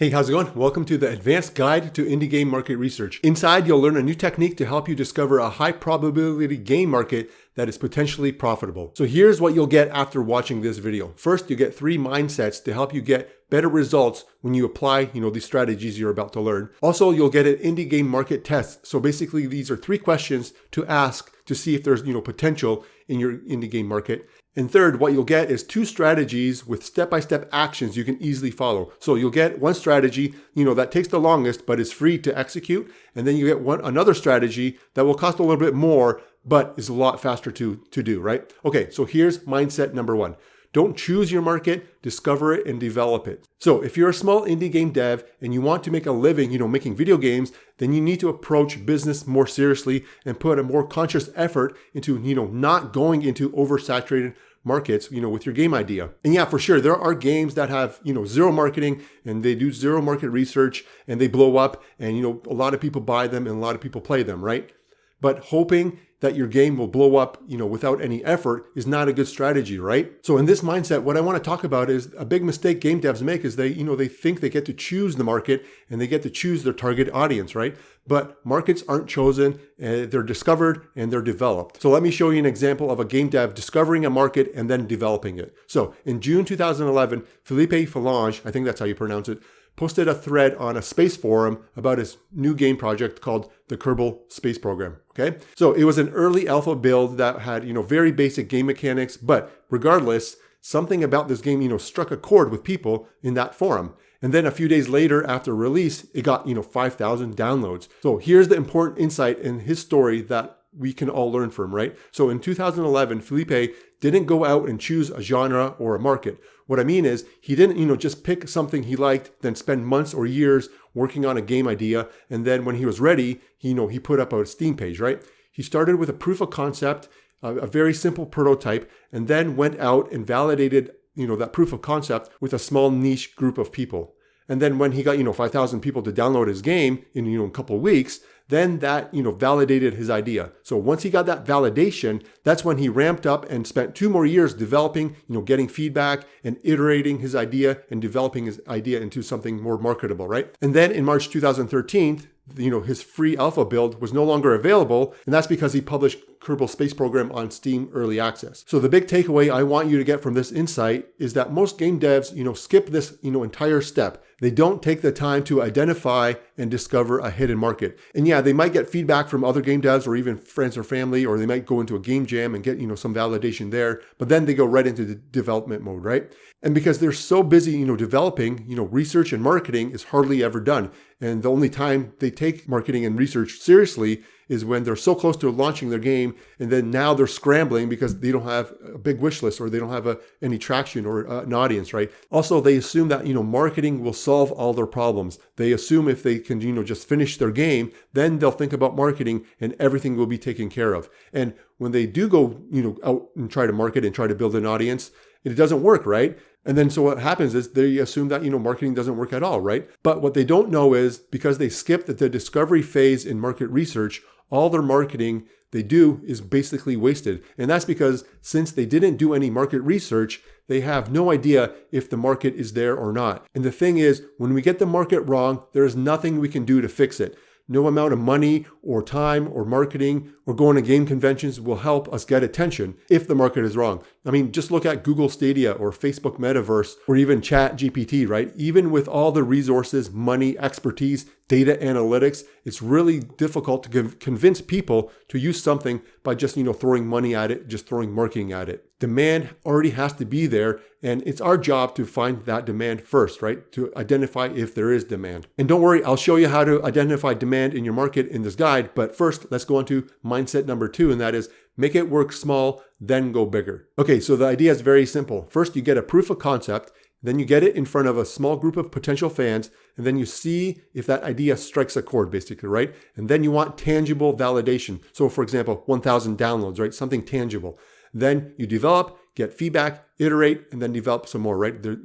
Hey, how's it going? Welcome to the Advanced Guide to Indie Game Market Research. Inside, you'll learn a new technique to help you discover a high probability game market that is potentially profitable. So here's what you'll get after watching this video. First, you get 3 mindsets to help you get better results when you apply, these strategies you're about to learn. Also, you'll get an indie game market test. So basically, these are 3 questions to ask to see if there's, potential in your indie game market. And third, what you'll get is 2 strategies with step-by-step actions you can easily follow. So you'll get one strategy, that takes the longest, but is free to execute. And then you get another strategy that will cost a little bit more, but is a lot faster to do, right? Okay, so here's mindset number 1. Don't choose your market, discover it and develop it. So if you're a small indie game dev and you want to make a living, making video games, then you need to approach business more seriously and put a more conscious effort into, not going into oversaturated markets, with your game idea. And yeah, for sure, there are games that have, zero marketing and they do zero market research and they blow up and, a lot of people buy them and a lot of people play them, right? But hoping that your game will blow up, without any effort is not a good strategy, right? So in this mindset, what I want to talk about is a big mistake game devs make is they think they get to choose the market and they get to choose their target audience, right? But markets aren't chosen, they're discovered and they're developed. So let me show you an example of a game dev discovering a market and then developing it. So in June 2011, Philippe Falange, I think that's how you pronounce it, posted a thread on a space forum about his new game project called the Kerbal Space Program, okay? So it was an early alpha build that had, very basic game mechanics, but regardless, something about this game, struck a chord with people in that forum. And then a few days later after release, it got, 5,000 downloads. So here's the important insight in his story that we can all learn from, right? So in 2011, Felipe didn't go out and choose a genre or a market. What I mean is he didn't, just pick something he liked, then spend months or years working on a game idea. And then when he was ready, he put up a Steam page, right? He started with a proof of concept, a very simple prototype, and then went out and validated, that proof of concept with a small niche group of people. And then when he got, 5,000 people to download his game in, a couple of weeks, then that, validated his idea. So once he got that validation, that's when he ramped up and spent 2 more years developing, getting feedback and iterating his idea and developing his idea into something more marketable, right? And then in March 2013, his free alpha build was no longer available, and that's because he published Kerbal Space Program on Steam Early Access. So the big takeaway I want you to get from this insight is that most game devs, skip this, entire step. They don't take the time to identify and discover a hidden market. And yeah, they might get feedback from other game devs or even friends or family, or they might go into a game jam and get, some validation there, but then they go right into the development mode, right? And because they're so busy, developing, research and marketing is hardly ever done. And the only time they take marketing and research seriously is when they're so close to launching their game, and then now they're scrambling because they don't have a big wish list or they don't have any traction or an audience, right? Also, they assume that, marketing will solve all their problems. They assume if they can, just finish their game, then they'll think about marketing and everything will be taken care of. And when they do go, out and try to market and try to build an audience, it doesn't work, right? And then so what happens is they assume that, marketing doesn't work at all, right? But what they don't know is because they skipped the discovery phase in market research, all their marketing they do is basically wasted. And that's because since they didn't do any market research, they have no idea if the market is there or not. And the thing is, when we get the market wrong, there is nothing we can do to fix it. No amount of money or time or marketing or going to game conventions will help us get attention if the market is wrong. I mean, just look at Google Stadia or Facebook Metaverse or even Chat GPT, right? Even with all the resources, money, expertise, data analytics, it's really difficult to convince people to use something by just, throwing money at it, just throwing marketing at it. Demand already has to be there, and it's our job to find that demand first, right? To identify if there is demand. And don't worry, I'll show you how to identify demand in your market in this guide, but first, let's go on to mindset number 2, and that is make it work small, then go bigger. Okay, so the idea is very simple. First, you get a proof of concept, then you get it in front of a small group of potential fans, and then you see if that idea strikes a chord, basically, right? And then you want tangible validation. So for example, 1,000 downloads, right? Something tangible. Then you develop, get feedback, iterate, and then develop some more, right? Do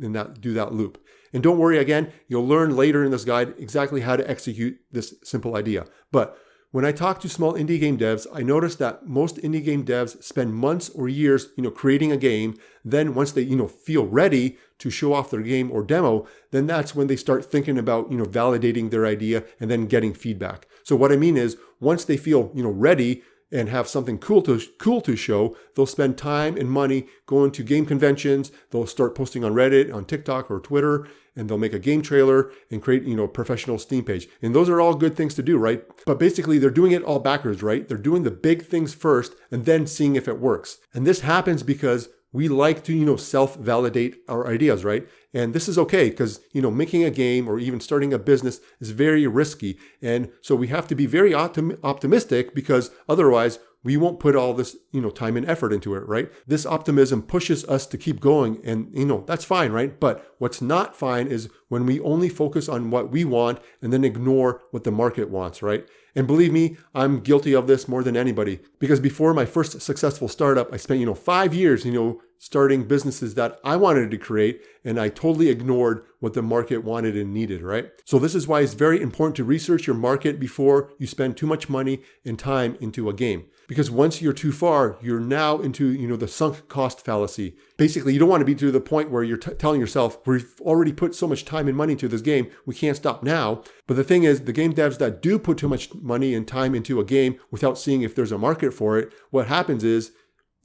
that loop. And don't worry, again, you'll learn later in this guide exactly how to execute this simple idea. But when I talk to small indie game devs, I notice that most indie game devs spend months or years, creating a game. Then once they, feel ready to show off their game or demo, then that's when they start thinking about, validating their idea and then getting feedback. So what I mean is once they feel, ready and have something cool to show, they'll spend time and money going to game conventions. They'll start posting on Reddit, on TikTok or Twitter, and they'll make a game trailer and create, a professional Steam page. And those are all good things to do, right? But basically they're doing it all backwards, right? They're doing the big things first and then seeing if it works. And this happens because we like to, self-validate our ideas, right? And this is okay because, making a game or even starting a business is very risky. And so we have to be very optimistic because otherwise we won't put all this, time and effort into it, right? This optimism pushes us to keep going and, that's fine, right? But what's not fine is when we only focus on what we want and then ignore what the market wants, right? And believe me, I'm guilty of this more than anybody because before my first successful startup, I spent, 5 years, starting businesses that I wanted to create, and I totally ignored what the market wanted and needed, right? So this is why it's very important to research your market before you spend too much money and time into a game. Because once you're too far, you're now into, the sunk cost fallacy. Basically, you don't want to be to the point where you're telling yourself, we've already put so much time and money into this game, we can't stop now. But the thing is, the game devs that do put too much money and time into a game without seeing if there's a market for it, what happens is,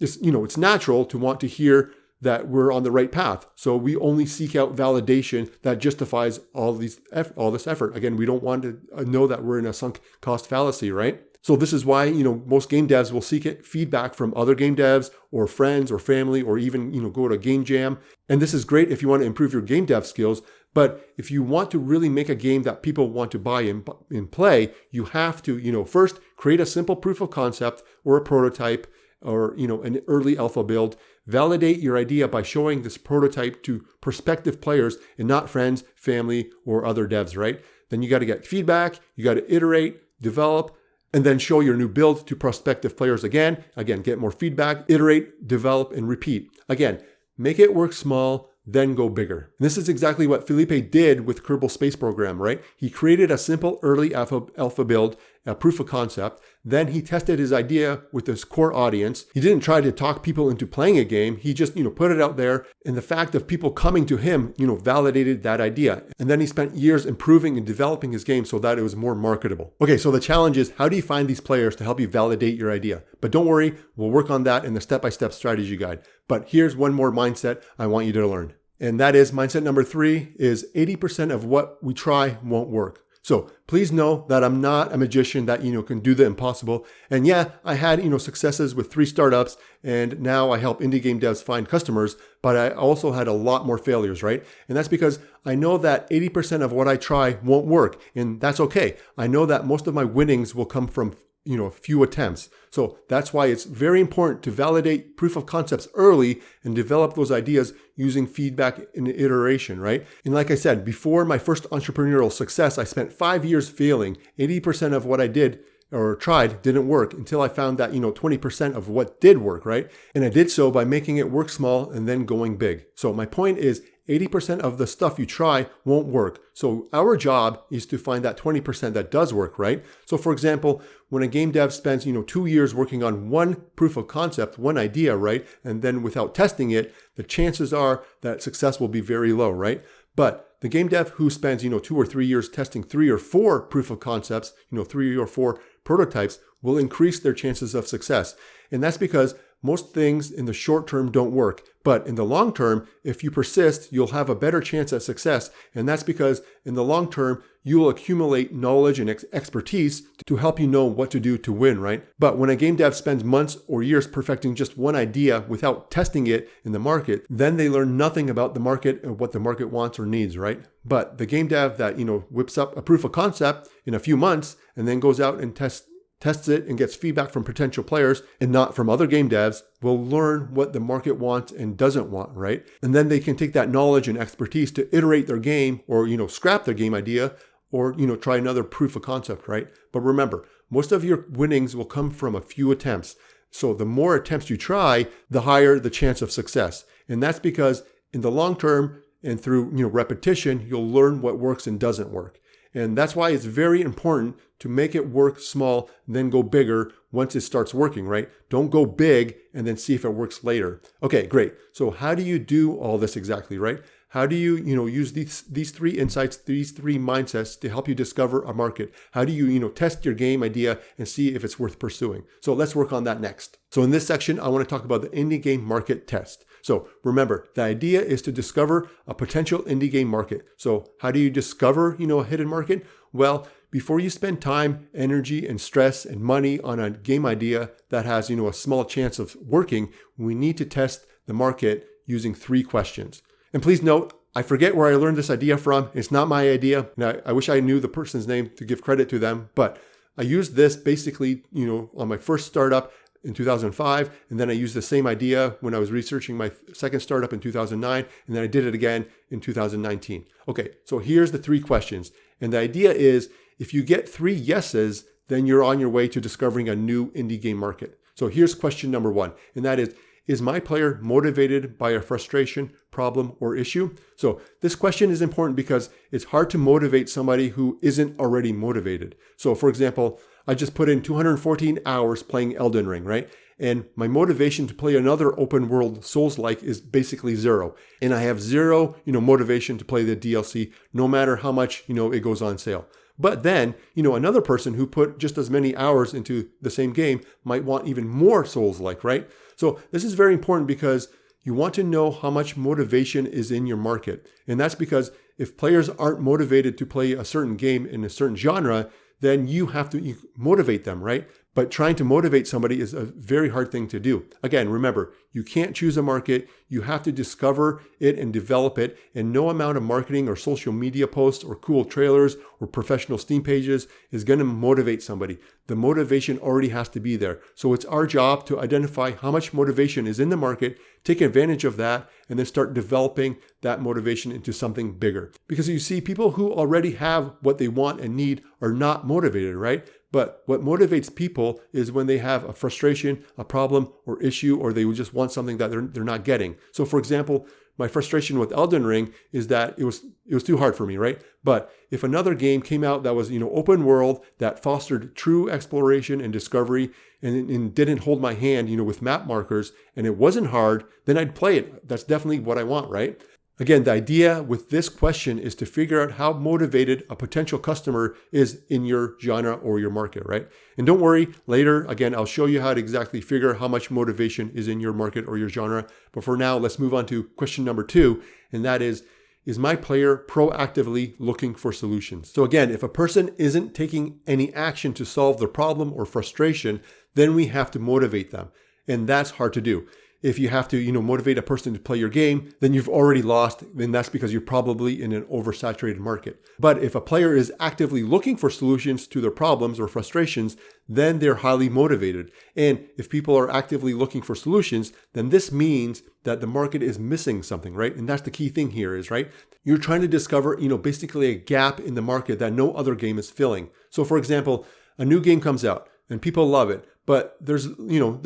it's natural to want to hear that we're on the right path. So we only seek out validation that justifies all this effort. Again, we don't want to know that we're in a sunk cost fallacy, right? So this is why, most game devs will seek feedback from other game devs or friends or family or even, go to a game jam. And this is great if you want to improve your game dev skills. But if you want to really make a game that people want to buy and play, you have to, first create a simple proof of concept or a prototype or, an early alpha build. Validate your idea by showing this prototype to prospective players and not friends, family, or other devs, right? Then you got to get feedback, you got to iterate, develop, and then show your new build to prospective players again. Again, get more feedback, iterate, develop, and repeat. Again, make it work small, then go bigger. And this is exactly what Felipe did with Kerbal Space Program, right? He created a simple early alpha build, a proof of concept. Then he tested his idea with his core audience. He didn't try to talk people into playing a game. He just, put it out there. And the fact of people coming to him, validated that idea. And then he spent years improving and developing his game so that it was more marketable. Okay, so the challenge is, how do you find these players to help you validate your idea? But don't worry, we'll work on that in the step-by-step strategy guide. But here's one more mindset I want you to learn. And that is mindset number 3 is 80% of what we try won't work. So please know that I'm not a magician that, can do the impossible. And yeah, I had, successes with 3 startups and now I help indie game devs find customers, but I also had a lot more failures, right? And that's because I know that 80% of what I try won't work, and that's okay. I know that most of my winnings will come from a few attempts. So that's why it's very important to validate proof of concepts early and develop those ideas using feedback and iteration, right? And like I said, before my first entrepreneurial success, I spent 5 years failing. 80% of what I did or tried didn't work until I found that, 20% of what did work, right? And I did so by making it work small and then going big. So my point is 80% of the stuff you try won't work. So our job is to find that 20% that does work, right? So for example, when a game dev spends, 2 years working on one proof of concept, one idea, right? And then without testing it, the chances are that success will be very low, right? But the game dev who spends, 2 or 3 years testing 3 or 4 proof of concepts, 3 or 4 prototypes will increase their chances of success. And that's because most things in the short term don't work, but in the long term, if you persist, you'll have a better chance at success. And that's because in the long term, you will accumulate knowledge and expertise to help you know what to do to win, right? But when a game dev spends months or years perfecting just one idea without testing it in the market, then they learn nothing about the market and what the market wants or needs, right? But the game dev that, whips up a proof of concept in a few months and then goes out and tests it and gets feedback from potential players and not from other game devs, will learn what the market wants and doesn't want, right? And then they can take that knowledge and expertise to iterate their game or, scrap their game idea or, try another proof of concept, right? But remember, most of your winnings will come from a few attempts. So the more attempts you try, the higher the chance of success. And that's because in the long term and through, repetition, you'll learn what works and doesn't work. And that's why it's very important to make it work small, then go bigger once it starts working, right? Don't go big and then see if it works later. Okay, great. So how do you do all this exactly, right? How do you, use these three insights, these three mindsets to help you discover a market? How do you, test your game idea and see if it's worth pursuing? So let's work on that next. So in this section, I want to talk about the indie game market test. So remember, the idea is to discover a potential indie game market. So how do you discover, a hidden market? Well, before you spend time, energy, and stress and money on a game idea that has, a small chance of working, we need to test the market using 3 questions. And please note, I forget where I learned this idea from. It's not my idea. And I wish I knew the person's name to give credit to them. But I used this basically, on my first startup in 2005. And then I used the same idea when I was researching my second startup in 2009. And then I did it again in 2019. Okay, so here's the 3 questions. And the idea is if you get 3 yeses, then you're on your way to discovering a new indie game market. So here's question number 1. And that is my player motivated by a frustration, problem, or issue? So this question is important because it's hard to motivate somebody who isn't already motivated. So for example, I just put in 214 hours playing Elden Ring, right? And my motivation to play another open world Souls-like is basically 0. And I have 0, motivation to play the DLC, no matter how much, it goes on sale. But then, another person who put just as many hours into the same game might want even more Souls-like, right? So this is very important because you want to know how much motivation is in your market. And that's because if players aren't motivated to play a certain game in a certain genre, then you have to motivate them, right? But trying to motivate somebody is a very hard thing to do. Again, remember, you can't choose a market. You have to discover it and develop it. And no amount of marketing or social media posts or cool trailers or professional Steam pages is going to motivate somebody. The motivation already has to be there. So it's our job to identify how much motivation is in the market, take advantage of that, and then start developing that motivation into something bigger. Because you see, people who already have what they want and need are not motivated, right? But what motivates people is when they have a frustration, a problem, or issue, or they just want something that they're not getting. So for example, my frustration with Elden Ring is that it was too hard for me, right? But if another game came out that was, open world, that fostered true exploration and discovery and didn't hold my hand, with map markers, and it wasn't hard, then I'd play it. That's definitely what I want, right? Again, the idea with this question is to figure out how motivated a potential customer is in your genre or your market, right? And don't worry, later, again, I'll show you how to exactly figure how much motivation is in your market or your genre. But for now, let's move on to question number 2. And that is my player proactively looking for solutions? So again, if a person isn't taking any action to solve their problem or frustration, then we have to motivate them. And that's hard to do. If you have to, motivate a person to play your game, then you've already lost. Then that's because you're probably in an oversaturated market. But if a player is actively looking for solutions to their problems or frustrations, then they're highly motivated. And if people are actively looking for solutions, then this means that the market is missing something, right? And that's the key thing here is, right? You're trying to discover, basically a gap in the market that no other game is filling. So for example, a new game comes out and people love it. But there's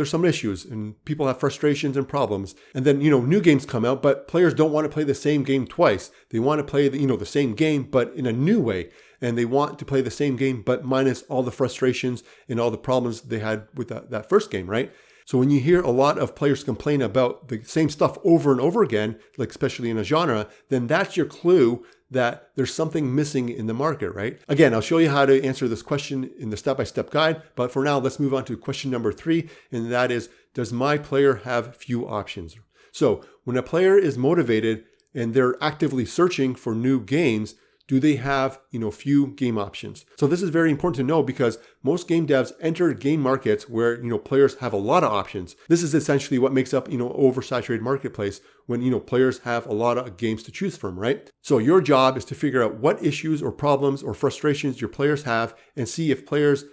some issues and people have frustrations and problems. And then, new games come out, but players don't want to play the same game twice. They want to play the same game, but in a new way. And they want to play the same game, but minus all the frustrations and all the problems they had with that first game, right? So when you hear a lot of players complain about the same stuff over and over again, like especially in a genre, then that's your clue that there's something missing in the market, right? Again, I'll show you how to answer this question in the step-by-step guide, but for now, let's move on to question number 3, and that is, does my player have few options? So when a player is motivated and they're actively searching for new games, do they have, few game options? So this is very important to know because most game devs enter game markets where, players have a lot of options. This is essentially what makes up, oversaturated marketplace when, players have a lot of games to choose from, right? So your job is to figure out what issues or problems or frustrations your players have and see if players,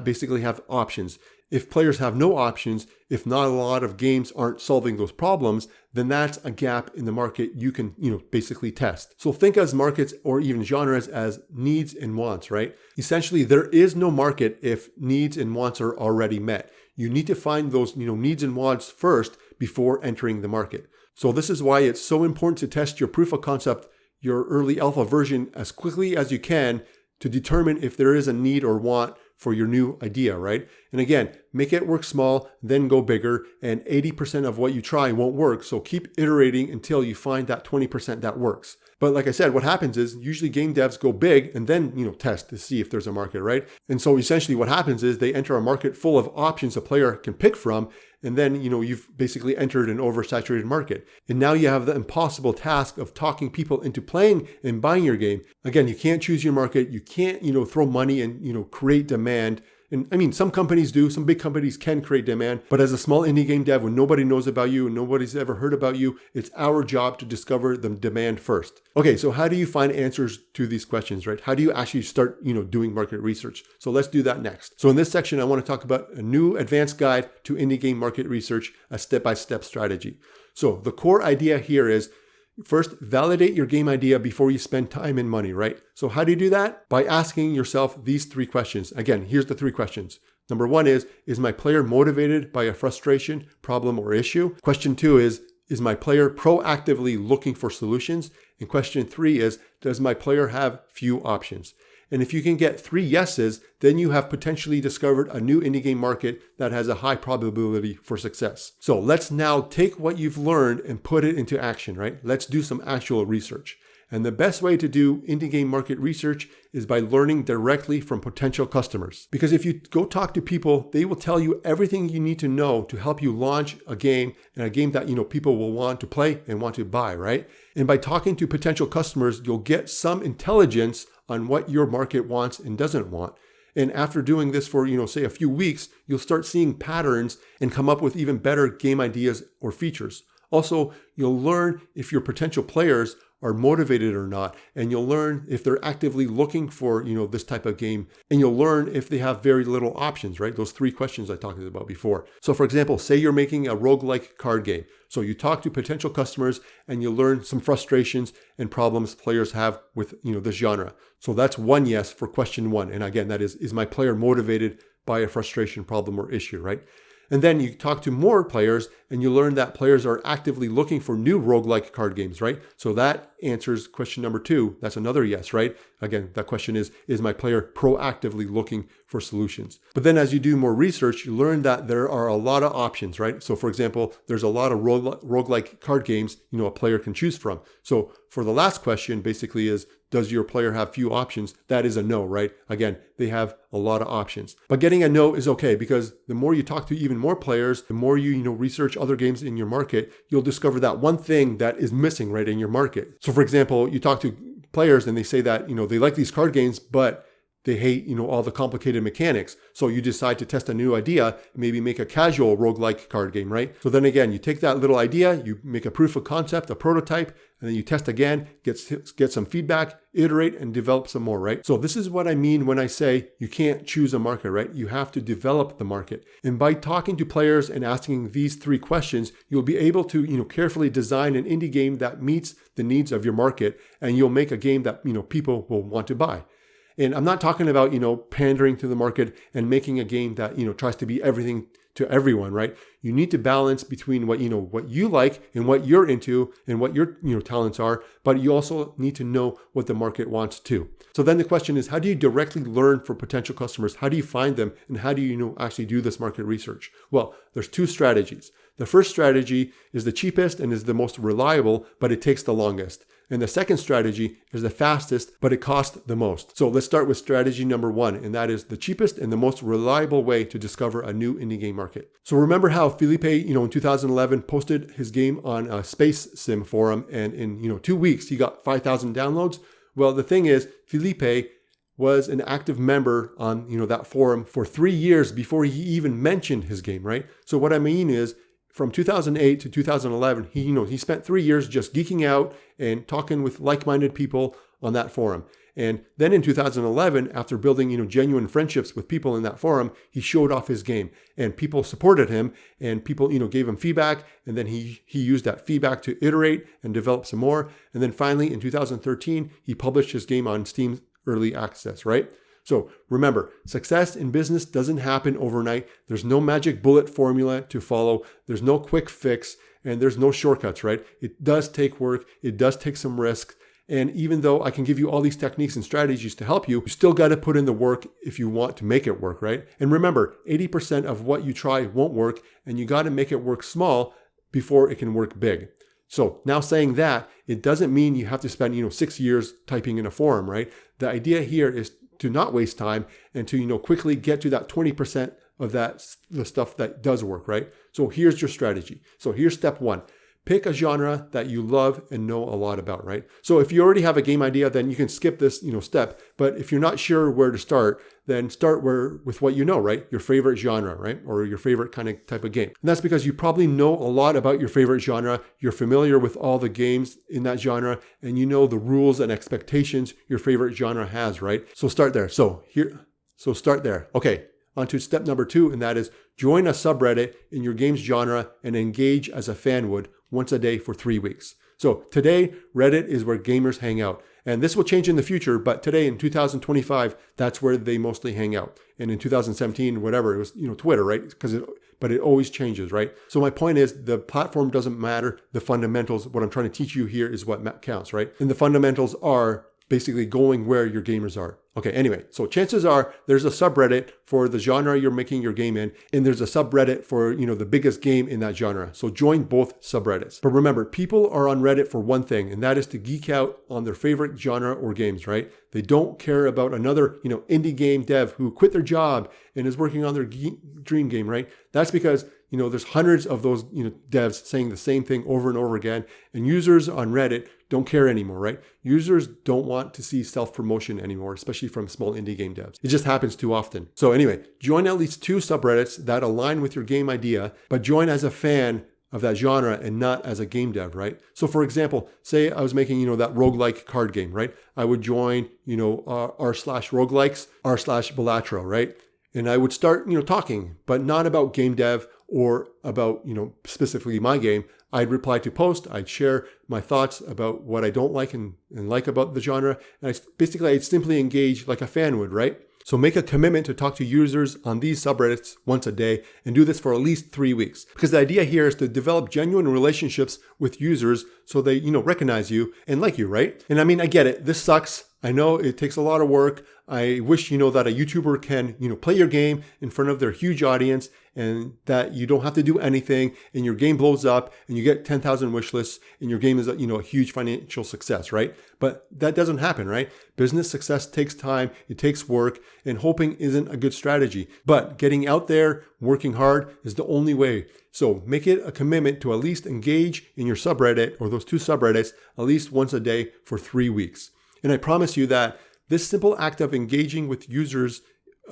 basically have options. If players have no options, if not a lot of games aren't solving those problems, then that's a gap in the market you can, basically test. So think as markets or even genres as needs and wants, right? Essentially, there is no market if needs and wants are already met. You need to find those, needs and wants first before entering the market. So this is why it's so important to test your proof of concept, your early alpha version as quickly as you can to determine if there is a need or want for your new idea, right? And again, make it work small, then go bigger, and 80% of what you try won't work. So keep iterating until you find that 20% that works. But like I said, what happens is usually game devs go big and then, test to see if there's a market, right? And so essentially what happens is they enter a market full of options a player can pick from. And then, you've basically entered an oversaturated market. And now you have the impossible task of talking people into playing and buying your game. Again, you can't choose your market. You can't, throw money and, create demand. And I mean, some companies do, some big companies can create demand, but as a small indie game dev, when nobody knows about you and nobody's ever heard about you, it's our job to discover the demand first. Okay, so how do you find answers to these questions, right? How do you actually start, doing market research? So let's do that next. So in this section, I want to talk about a new advanced guide to indie game market research, a step-by-step strategy. So the core idea here is, first, validate your game idea before you spend time and money, right? So how do you do that? By asking yourself these 3 questions. Again, here's the 3 questions. Number 1 is my player motivated by a frustration, problem, or issue? Question 2 is my player proactively looking for solutions? And question 3 is, does my player have few options? And if you can get 3 yeses, then you have potentially discovered a new indie game market that has a high probability for success. So let's now take what you've learned and put it into action, right? Let's do some actual research. And the best way to do indie game market research is by learning directly from potential customers. Because if you go talk to people, they will tell you everything you need to know to help you launch a game, and a game that, people will want to play and want to buy, right? And by talking to potential customers, you'll get some intelligence on what your market wants and doesn't want. And after doing this for, say a few weeks, you'll start seeing patterns and come up with even better game ideas or features. Also, you'll learn if your potential players are motivated or not, and you'll learn if they're actively looking for, this type of game, and you'll learn if they have very little options, right? Those 3 questions I talked about before. So for example, say you're making a roguelike card game. So you talk to potential customers and you learn some frustrations and problems players have with, this genre. So that's 1 yes for question 1. And again, that is my player motivated by a frustration, problem, or issue, right? And then you talk to more players and you learn that players are actively looking for new roguelike card games, right? So that answers question number 2. That's another yes, right? Again, that question is my player proactively looking for solutions? But then as you do more research, you learn that there are a lot of options, right? So for example, there's a lot of roguelike card games, a player can choose from. So for the last question, basically is, does your player have few options? That is a no, right? Again, they have a lot of options. But getting a no is okay, because the more you talk to even more players, the more you research other games in your market, you'll discover that one thing that is missing, right, in your market. So for example, you talk to players and they say that, they like these card games, but they hate, all the complicated mechanics. So you decide to test a new idea, maybe make a casual roguelike card game, right? So then again, you take that little idea, you make a proof of concept, a prototype, and then you test again, get some feedback, iterate, and develop some more, right? So this is what I mean when I say you can't choose a market, right? You have to develop the market. And by talking to players and asking these 3 questions, you'll be able to, carefully design an indie game that meets the needs of your market, and you'll make a game that, people will want to buy. And I'm not talking about, pandering to the market and making a game that, tries to be everything to everyone, right? You need to balance between what you like and what you're into and what your, talents are, but you also need to know what the market wants too. So then the question is, how do you directly learn from potential customers? How do you find them? And how do you, actually do this market research? Well, there's 2 strategies. The first strategy is the cheapest and is the most reliable, but it takes the longest. And the second strategy is the fastest, but it costs the most. So let's start with strategy number 1, and that is the cheapest and the most reliable way to discover a new indie game market. So remember how Felipe, in 2011 posted his game on a space sim forum, and in, 2 weeks, he got 5,000 downloads? Well, the thing is, Felipe was an active member on, that forum for 3 years before he even mentioned his game, right? So what I mean is, from 2008 to 2011, he spent 3 years just geeking out and talking with like-minded people on that forum. And then in 2011, after building, genuine friendships with people in that forum, he showed off his game and people supported him and people, gave him feedback. And then he used that feedback to iterate and develop some more. And then finally in 2013, he published his game on Steam Early Access, right? So remember, success in business doesn't happen overnight. There's no magic bullet formula to follow. There's no quick fix and there's no shortcuts, right? It does take work. It does take some risk. And even though I can give you all these techniques and strategies to help you, you still got to put in the work if you want to make it work, right? And remember, 80% of what you try won't work, and you got to make it work small before it can work big. So now saying that, it doesn't mean you have to spend, 6 years typing in a forum, right? The idea here is to not waste time and to, quickly get to that 20% of the stuff that does work, right? So here's your strategy. So here's step 1. Pick a genre that you love and know a lot about, right? So if you already have a game idea, then you can skip this, step. But if you're not sure where to start, then start with what you know, right? Your favorite genre, right? Or your favorite kind of type of game. And that's because you probably know a lot about your favorite genre. You're familiar with all the games in that genre, and you know the rules and expectations your favorite genre has, right? So start there. So start there. Okay. On to step number 2, and that is join a subreddit in your game's genre and engage as a fan would once a day for 3 weeks. So today, Reddit is where gamers hang out. And this will change in the future, but today in 2025, that's where they mostly hang out. And in 2017, whatever, it was, Twitter, right? But it always changes, right? So my point is the platform doesn't matter. The fundamentals, what I'm trying to teach you here is what counts, right? And the fundamentals are basically going where your gamers are. Okay, anyway, so chances are there's a subreddit for the genre you're making your game in, and there's a subreddit for, the biggest game in that genre. So join both subreddits. But remember, people are on Reddit for one thing, and that is to geek out on their favorite genre or games, right? They don't care about another, indie game dev who quit their job and is working on their dream game, right? That's because there's hundreds of those, devs saying the same thing over and over again. And users on Reddit don't care anymore, right? Users don't want to see self-promotion anymore, especially from small indie game devs. It just happens too often. So anyway, join at least 2 subreddits that align with your game idea, but join as a fan of that genre and not as a game dev, right? So for example, say I was making, that roguelike card game, right? I would join, r/roguelikes, r/Balatro, right? And I would start, talking, but not about game dev or about, specifically my game. I'd reply to posts. I'd share my thoughts about what I don't like and like about the genre. And I'd simply engage like a fan would, right? So make a commitment to talk to users on these subreddits once a day and do this for at least 3 weeks. Because the idea here is to develop genuine relationships with users so they, recognize you and like you, right? And I mean, I get it. This sucks. I know it takes a lot of work. I wish, that a YouTuber can, play your game in front of their huge audience and that you don't have to do anything and your game blows up and you get 10,000 wish lists and your game is, a huge financial success, right? But that doesn't happen, right? Business success takes time. It takes work, and hoping isn't a good strategy. But getting out there, working hard is the only way. So make it a commitment to at least engage in your subreddit or those 2 subreddits at least once a day for 3 weeks. And I promise you that this simple act of engaging with users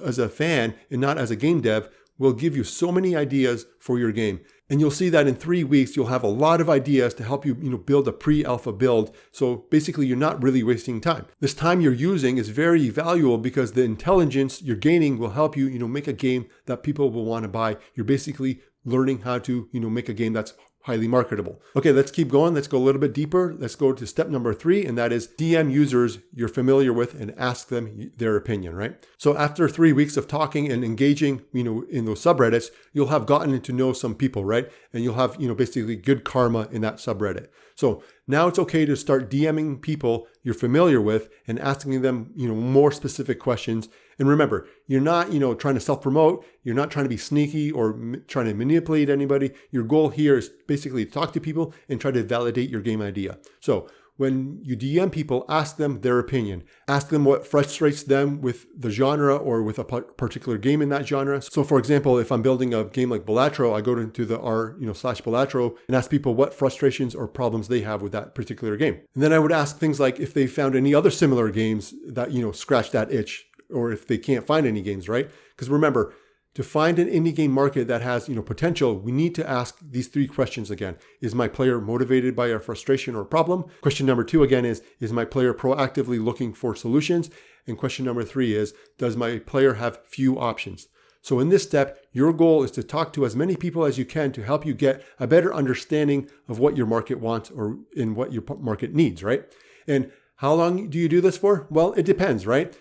as a fan and not as a game dev will give you so many ideas for your game. And you'll see that in 3 weeks, you'll have a lot of ideas to help you, build a pre-alpha build. So basically, you're not really wasting time. This time you're using is very valuable because the intelligence you're gaining will help you, make a game that people will want to buy. You're basically learning how to, make a game that's highly marketable. Okay, let's keep going. Let's go a little bit deeper. Let's go to step number 3, and that is DM users you're familiar with and ask them their opinion, right? So after 3 weeks of talking and engaging, in those subreddits, you'll have gotten to know some people, right? And you'll have, basically good karma in that subreddit. So now it's okay to start DMing people you're familiar with and asking them, more specific questions. And remember, you're not, trying to self-promote. You're not trying to be sneaky or trying to manipulate anybody. Your goal here is basically to talk to people and try to validate your game idea. So when you DM people, ask them their opinion. Ask them what frustrates them with the genre or with a particular game in that genre. So for example, if I'm building a game like Balatro, I go into the r/Balatro and ask people what frustrations or problems they have with that particular game. And then I would ask things like if they found any other similar games that, scratch that itch, or if they can't find any games, right? Because remember, to find an indie game market that has, potential, we need to ask these 3 questions again. Is my player motivated by a frustration or problem? Question number 2 again is my player proactively looking for solutions? And question number 3 is, does my player have few options? So in this step, your goal is to talk to as many people as you can to help you get a better understanding of what your market wants or in what your market needs, right? And how long do you do this for? Well, it depends, right?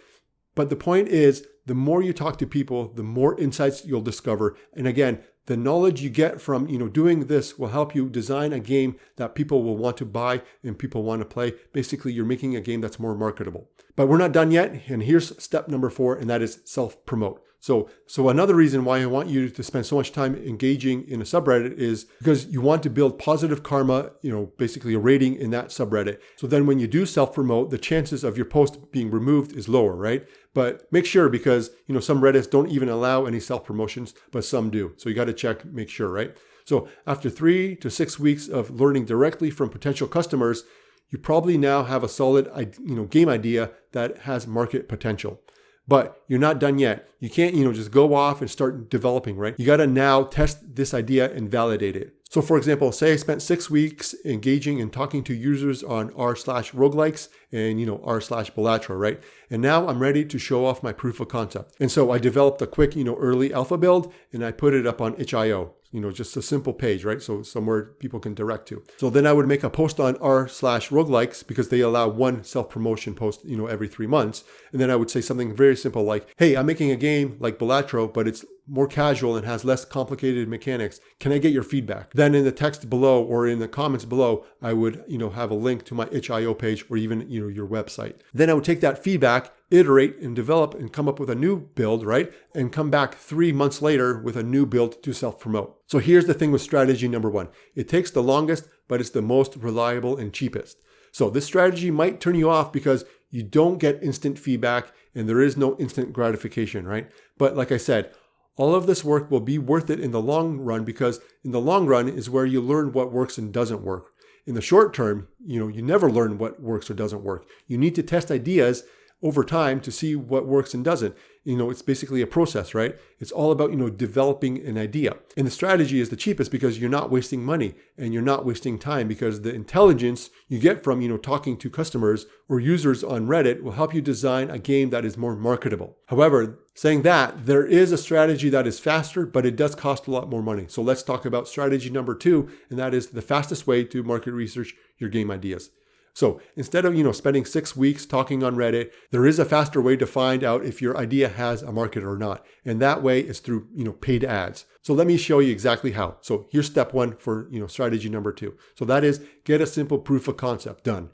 But the point is the more you talk to people, the more insights you'll discover. And again, the knowledge you get from doing this will help you design a game that people will want to buy and people want to play. Basically, you're making a game that's more marketable. But we're not done yet. And here's step number 4, and that is self-promote. So another reason why I want you to spend so much time engaging in a subreddit is because you want to build positive karma, basically a rating in that subreddit. So then when you do self-promote, the chances of your post being removed is lower, right? But make sure, because some Reddits don't even allow any self-promotions, but some do. So you got to check, make sure, right? So after 3 to 6 weeks of learning directly from potential customers, you probably now have a solid game idea that has market potential. But you're not done yet. You can't, just go off and start developing, right? You got to now test this idea and validate it. So for example, say I spent 6 weeks engaging and talking to users on r/roguelikes and, r/Balatro, right? And now I'm ready to show off my proof of concept. And so I developed a quick, early alpha build, and I put it up on itch.io. Just a simple page, right? So somewhere people can direct to. So then I would make a post on r/roguelikes because they allow one self-promotion post, every 3 months. And then I would say something very simple like, hey, I'm making a game like Balatro, but it's more casual and has less complicated mechanics. Can I get your feedback? Then in the text below or in the comments below, I would, have a link to my itch.io page or even, your website. Then I would take that feedback, iterate and develop and come up with a new build, right? And come back 3 months later with a new build to self-promote. So here's the thing with strategy number 1. It takes the longest, but it's the most reliable and cheapest. So this strategy might turn you off because you don't get instant feedback and there is no instant gratification, right? But like I said, all of this work will be worth it in the long run, because in the long run is where you learn what works and doesn't work. In the short term, you never learn what works or doesn't work. You need to test ideas over time to see what works and doesn't. It's basically a process, right? It's all about, developing an idea. And the strategy is the cheapest because you're not wasting money and you're not wasting time, because the intelligence you get from, talking to customers or users on Reddit will help you design a game that is more marketable. However, saying that, there is a strategy that is faster, but it does cost a lot more money. So let's talk about strategy number 2, and that is the fastest way to market research your game ideas. So instead of, spending 6 weeks talking on Reddit, there is a faster way to find out if your idea has a market or not. And that way is through, paid ads. So let me show you exactly how. So here's step 1 for, strategy number 2. So that is get a simple proof of concept done.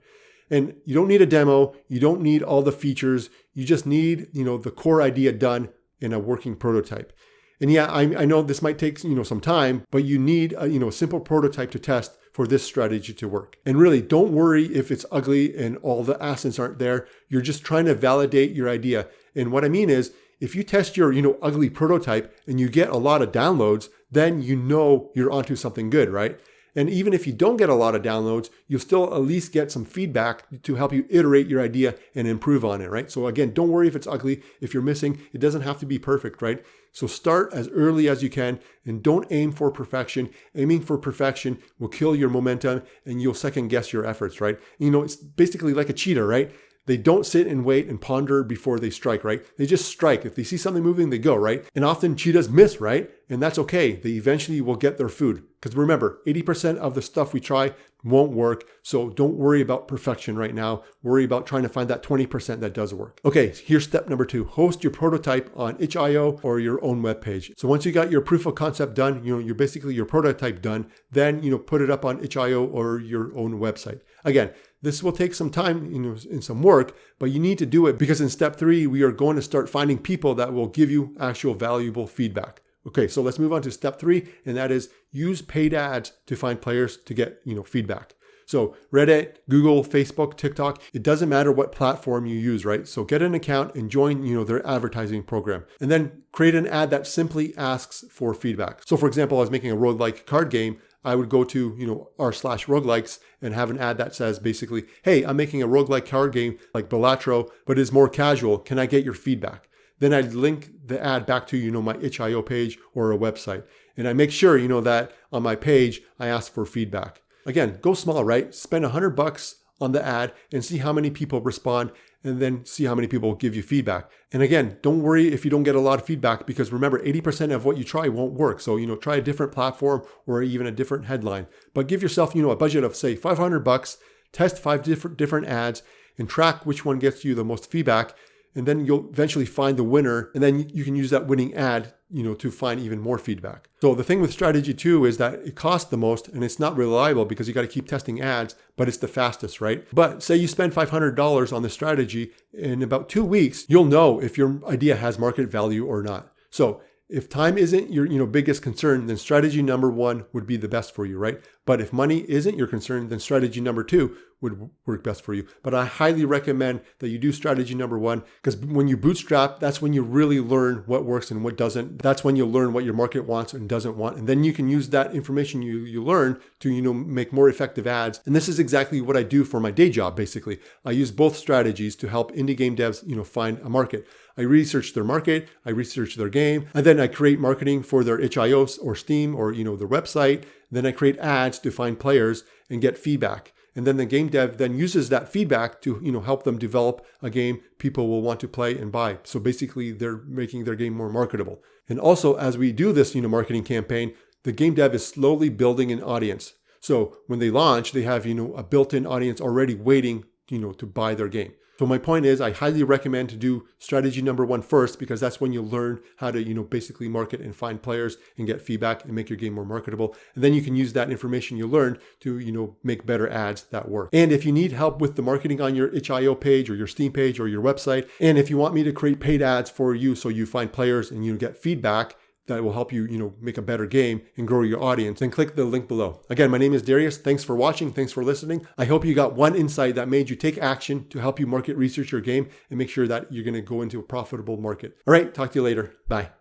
And you don't need a demo. You don't need all the features. You just need, the core idea done in a working prototype. And yeah, I know this might take, some time, but you need a simple prototype to test for this strategy to work. And really, don't worry if it's ugly and all the assets aren't there. You're just trying to validate your idea. And what I mean is, if you test your, ugly prototype and you get a lot of downloads, then you're onto something good, right? And even if you don't get a lot of downloads, you'll still at least get some feedback to help you iterate your idea and improve on it, right? So again, don't worry if it's ugly. If you're missing, it doesn't have to be perfect, right? So start as early as you can and don't aim for perfection. Aiming for perfection will kill your momentum and you'll second guess your efforts, right? It's basically like a cheetah, right? They don't sit and wait and ponder before they strike, right? They just strike. If they see something moving, they go, right? And often cheetahs miss, right? And that's okay. They eventually will get their food. Because remember, 80% of the stuff we try won't work. So don't worry about perfection right now. Worry about trying to find that 20% that does work. Okay, here's step number 2. Host your prototype on itch.io or your own webpage. So once you got your proof of concept done, you're basically your prototype done, then, put it up on itch.io or your own website. Again, this will take some time, and some work, but you need to do it because in step 3, we are going to start finding people that will give you actual valuable feedback. Okay, so let's move on to step 3, and that is use paid ads to find players to get, feedback. So Reddit, Google, Facebook, TikTok, it doesn't matter what platform you use, right? So get an account and join, their advertising program, and then create an ad that simply asks for feedback. So for example, I was making a roguelike card game. I would go to, r/roguelikes and have an ad that says basically, hey, I'm making a roguelike card game like Balatro, but it's more casual. Can I get your feedback? Then I'd link the ad back to, my itch.io page or a website. And I make sure, that on my page, I ask for feedback. Again, go small, right? Spend $100 on the ad and see how many people respond, and then see how many people give you feedback. And again, don't worry if you don't get a lot of feedback, because remember, 80% of what you try won't work. So, try a different platform or even a different headline, but give yourself, a budget of say $500, test 5 different ads and track which one gets you the most feedback. and then you'll eventually find the winner, and then you can use that winning ad, to find even more feedback. So the thing with strategy 2 is that it costs the most and it's not reliable because you got to keep testing ads, but it's the fastest, right? But say you spend $500 on the strategy, in about 2 weeks, you'll know if your idea has market value or not. So if time isn't your biggest concern, then strategy number 1 would be the best for you, right? But if money isn't your concern, then strategy number 2 would work best for you. But I highly recommend that you do strategy number 1, because when you bootstrap, that's when you really learn what works and what doesn't. That's when you'll learn what your market wants and doesn't want. And then you can use that information you learn to, make more effective ads. And this is exactly what I do for my day job, basically. I use both strategies to help indie game devs, find a market. I research their market, I research their game, and then I create marketing for their itch.io or Steam or, their website. Then I create ads to find players and get feedback. And then the game dev then uses that feedback to, help them develop a game people will want to play and buy. So basically they're making their game more marketable. And also, as we do this, marketing campaign, the game dev is slowly building an audience. So when they launch, they have, a built-in audience already waiting, to buy their game. So my point is, I highly recommend to do strategy number 1 first, because that's when you learn how to, basically market and find players and get feedback and make your game more marketable. And then you can use that information you learned to, make better ads that work. And if you need help with the marketing on your itch.io page or your Steam page or your website, and if you want me to create paid ads for you so you find players and you get feedback that will help you, make a better game and grow your audience, then click the link below. Again, my name is Darius. Thanks for watching. Thanks for listening. I hope you got one insight that made you take action to help you market research your game and make sure that you're going to go into a profitable market. All right, talk to you later. Bye.